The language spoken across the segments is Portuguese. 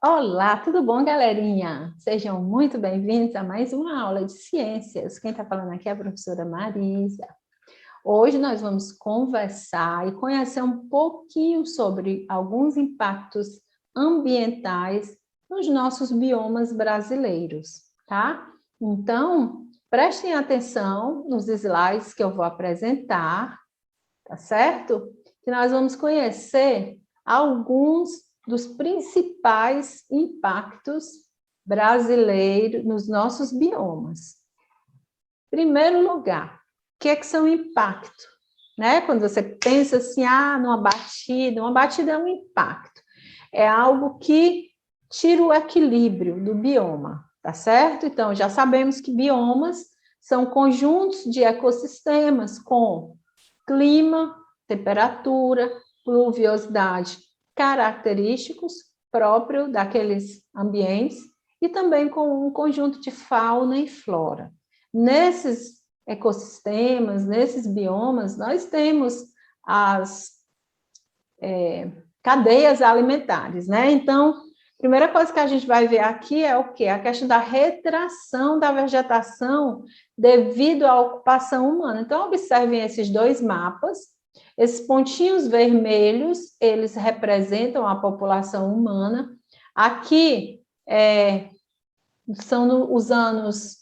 Olá, tudo bom, galerinha? Sejam muito bem-vindos a mais uma aula de ciências. Quem está falando aqui é a professora Marisa. Hoje nós vamos conversar e conhecer um pouquinho sobre alguns impactos ambientais nos nossos biomas brasileiros, tá? Então, prestem atenção nos slides que eu vou apresentar, tá certo? Que nós vamos conhecer alguns dos principais impactos brasileiros nos nossos biomas. Primeiro lugar, o que são impacto? Né? Quando você pensa assim, numa batida, uma batida é um impacto. É algo que tira o equilíbrio do bioma, tá certo? Então, já sabemos que biomas são conjuntos de ecossistemas com clima, temperatura, pluviosidade, característicos próprios daqueles ambientes e também com um conjunto de fauna e flora. Nesses ecossistemas, nesses biomas, nós temos as cadeias alimentares, né? Então, a primeira coisa que a gente vai ver aqui é o quê? A questão da retração da vegetação devido à ocupação humana. Então, observem esses dois mapas. Esses pontinhos vermelhos, eles representam a população humana. Aqui são os anos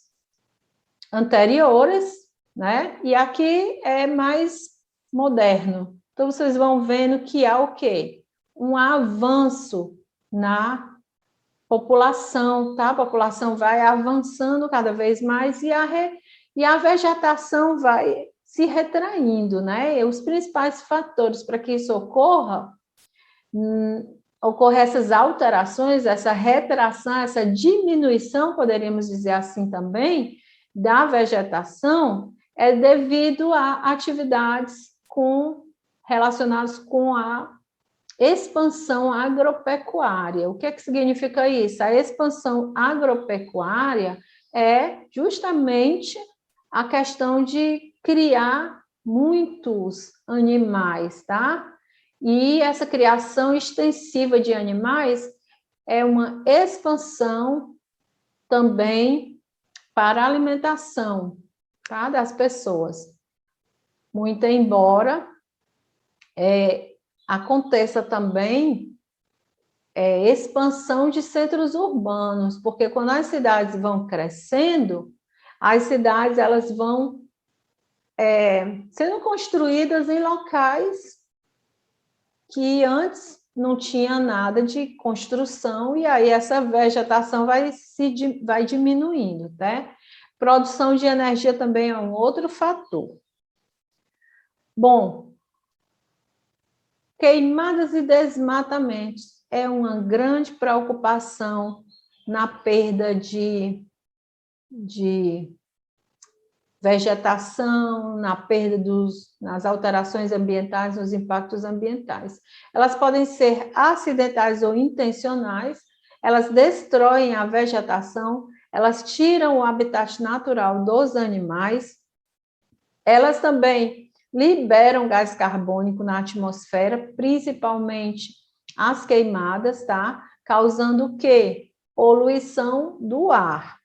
anteriores, né? E aqui é mais moderno. Então, vocês vão vendo que há o quê? Um avanço na população, tá? A população vai avançando cada vez mais e a vegetação vai se retraindo, né? E os principais fatores para que isso ocorra, ocorrer essas alterações, essa retração, essa diminuição, poderíamos dizer assim também, da vegetação, é devido a atividades relacionadas com a expansão agropecuária. O que significa isso? A expansão agropecuária é justamente a questão de criar muitos animais, tá? E essa criação extensiva de animais é uma expansão também para a alimentação, tá? Das pessoas. Muito embora aconteça também expansão de centros urbanos, porque quando as cidades vão crescendo, as cidades elas vão sendo construídas em locais que antes não tinha nada de construção, e aí essa vegetação vai diminuindo, né? Produção de energia também é um outro fator. Bom, queimadas e desmatamentos é uma grande preocupação na perda de vegetação, na perda nas alterações ambientais, nos impactos ambientais. Elas podem ser acidentais ou intencionais, elas destroem a vegetação, elas tiram o habitat natural dos animais, elas também liberam gás carbônico na atmosfera, principalmente as queimadas, tá? Causando o quê? Poluição do ar.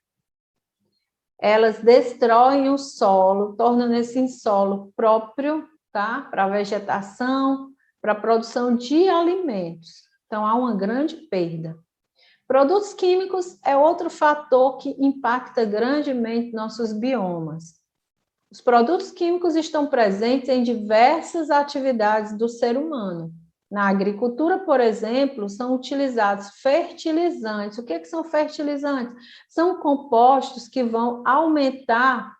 Elas destroem o solo, tornando esse solo próprio, tá? Para a vegetação, para a produção de alimentos. Então, há uma grande perda. Produtos químicos é outro fator que impacta grandemente nossos biomas. Os produtos químicos estão presentes em diversas atividades do ser humano. Na agricultura, por exemplo, são utilizados fertilizantes. O que são fertilizantes? São compostos que vão aumentar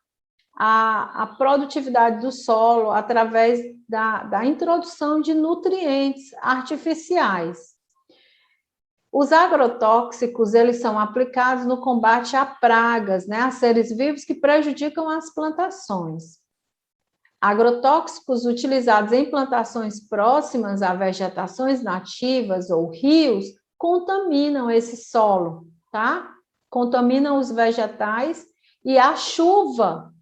a produtividade do solo através da introdução de nutrientes artificiais. Os agrotóxicos, eles são aplicados no combate a pragas, né, a seres vivos que prejudicam as plantações. Agrotóxicos utilizados em plantações próximas a vegetações nativas ou rios contaminam esse solo, tá? Contaminam os vegetais e a chuva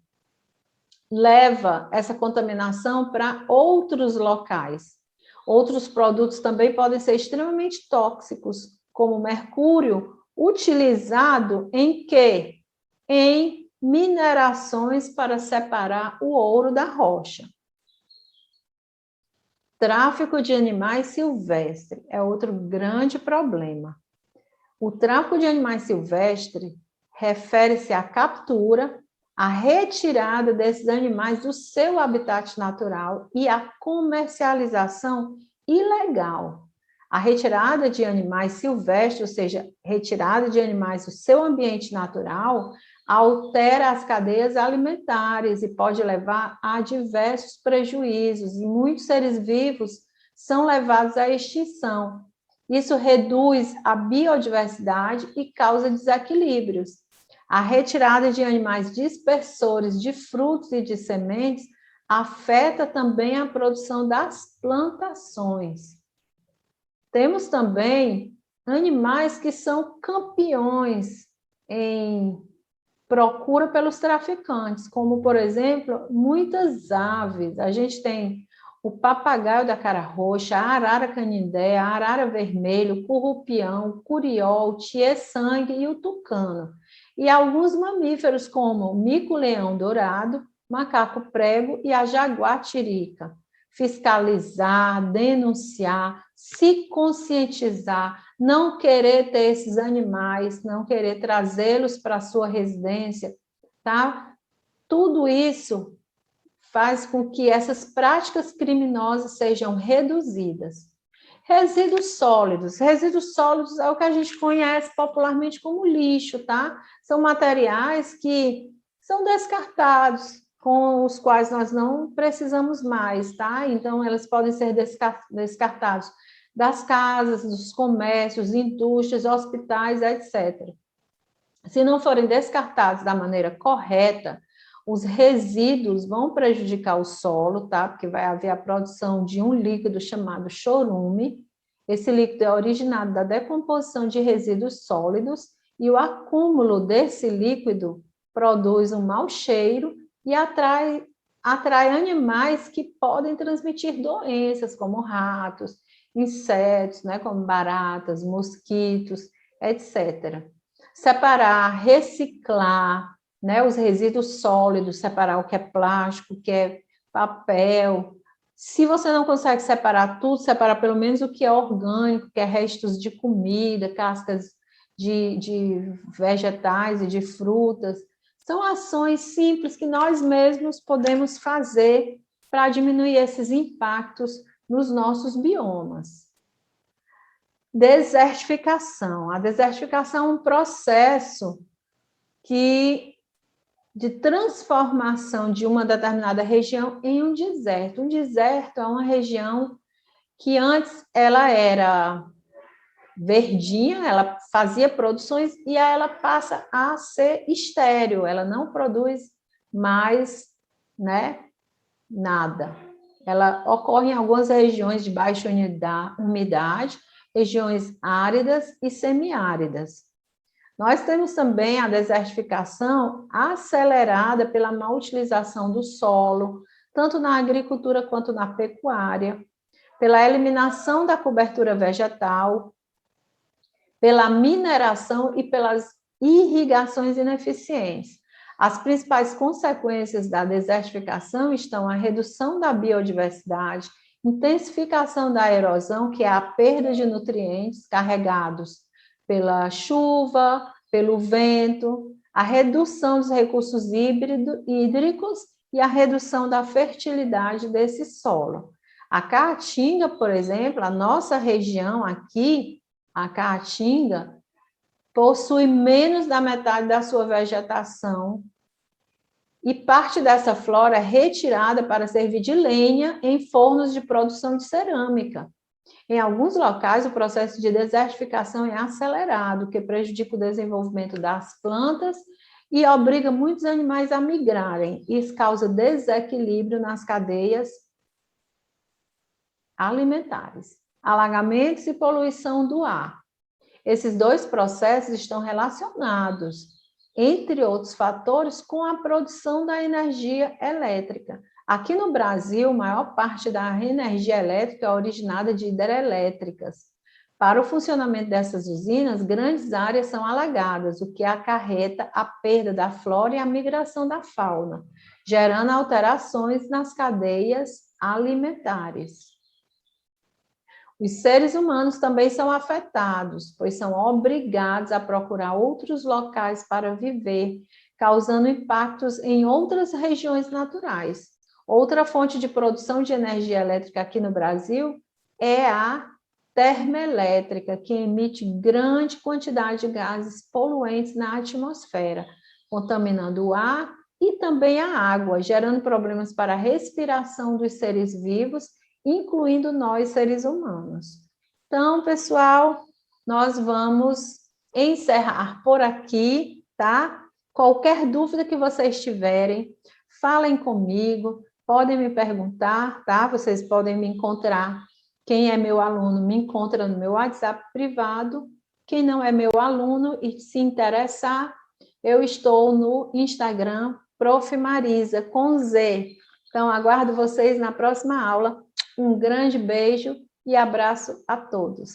leva essa contaminação para outros locais. Outros produtos também podem ser extremamente tóxicos, como mercúrio, utilizado em quê? Em minerações para separar o ouro da rocha. Tráfico de animais silvestres é outro grande problema. O tráfico de animais silvestres refere-se à captura, à retirada desses animais do seu habitat natural e à comercialização ilegal. A retirada de animais silvestres, ou seja, retirada de animais do seu ambiente natural, altera as cadeias alimentares e pode levar a diversos prejuízos, e muitos seres vivos são levados à extinção. Isso reduz a biodiversidade e causa desequilíbrios. A retirada de animais dispersores de frutos e de sementes afeta também a produção das plantações. Temos também animais que são campeões em procura pelos traficantes, como, por exemplo, muitas aves. A gente tem o papagaio da cara roxa, a arara canindé, a arara vermelho, o currupião, o curió, o tiê-sangue e o tucano. E alguns mamíferos, como o mico-leão dourado, macaco prego e a jaguatirica. Fiscalizar, denunciar, se conscientizar, não querer ter esses animais, não querer trazê-los para a sua residência, tá? Tudo isso faz com que essas práticas criminosas sejam reduzidas. Resíduos sólidos é o que a gente conhece popularmente como lixo, tá? São materiais que são descartados, com os quais nós não precisamos mais, tá? Então, elas podem ser descartados das casas, dos comércios, indústrias, hospitais, etc. Se não forem descartados da maneira correta, os resíduos vão prejudicar o solo, tá? Porque vai haver a produção de um líquido chamado chorume. Esse líquido é originado da decomposição de resíduos sólidos e o acúmulo desse líquido produz um mau cheiro e atrai animais que podem transmitir doenças, como ratos, insetos, né? Como baratas, mosquitos, etc. Separar, reciclar, né, os resíduos sólidos, separar o que é plástico, o que é papel. Se você não consegue separar tudo, separar pelo menos o que é orgânico, que é restos de comida, cascas de vegetais e de frutas. São ações simples que nós mesmos podemos fazer para diminuir esses impactos nos nossos biomas. Desertificação. A desertificação é um processo de transformação de uma determinada região em um deserto. Um deserto é uma região que antes ela era verdinha, ela fazia produções e aí ela passa a ser estéril, ela não produz mais, né, nada. Ela ocorre em algumas regiões de baixa umidade, regiões áridas e semiáridas. Nós temos também a desertificação acelerada pela má utilização do solo, tanto na agricultura quanto na pecuária, pela eliminação da cobertura vegetal, pela mineração e pelas irrigações ineficientes. As principais consequências da desertificação estão a redução da biodiversidade, intensificação da erosão, que é a perda de nutrientes carregados pela chuva, pelo vento, a redução dos recursos hídricos e a redução da fertilidade desse solo. A Caatinga, por exemplo, a nossa região aqui, a Caatinga, possui menos da metade da sua vegetação e parte dessa flora é retirada para servir de lenha em fornos de produção de cerâmica. Em alguns locais, o processo de desertificação é acelerado, o que prejudica o desenvolvimento das plantas e obriga muitos animais a migrarem. Isso causa desequilíbrio nas cadeias alimentares, alagamentos e poluição do ar. Esses dois processos estão relacionados, entre outros fatores, com a produção da energia elétrica. Aqui no Brasil, a maior parte da energia elétrica é originada de hidrelétricas. Para o funcionamento dessas usinas, grandes áreas são alagadas, o que acarreta a perda da flora e a migração da fauna, gerando alterações nas cadeias alimentares. Os seres humanos também são afetados, pois são obrigados a procurar outros locais para viver, causando impactos em outras regiões naturais. Outra fonte de produção de energia elétrica aqui no Brasil é a termoelétrica, que emite grande quantidade de gases poluentes na atmosfera, contaminando o ar e também a água, gerando problemas para a respiração dos seres vivos, incluindo nós, seres humanos. Então, pessoal, nós vamos encerrar por aqui, tá? Qualquer dúvida que vocês tiverem, falem comigo, podem me perguntar, tá? Vocês podem me encontrar. Quem é meu aluno me encontra no meu WhatsApp privado. Quem não é meu aluno e se interessar, eu estou no Instagram, Prof. Marisa, com Z. Então, aguardo vocês na próxima aula. Um grande beijo e abraço a todos.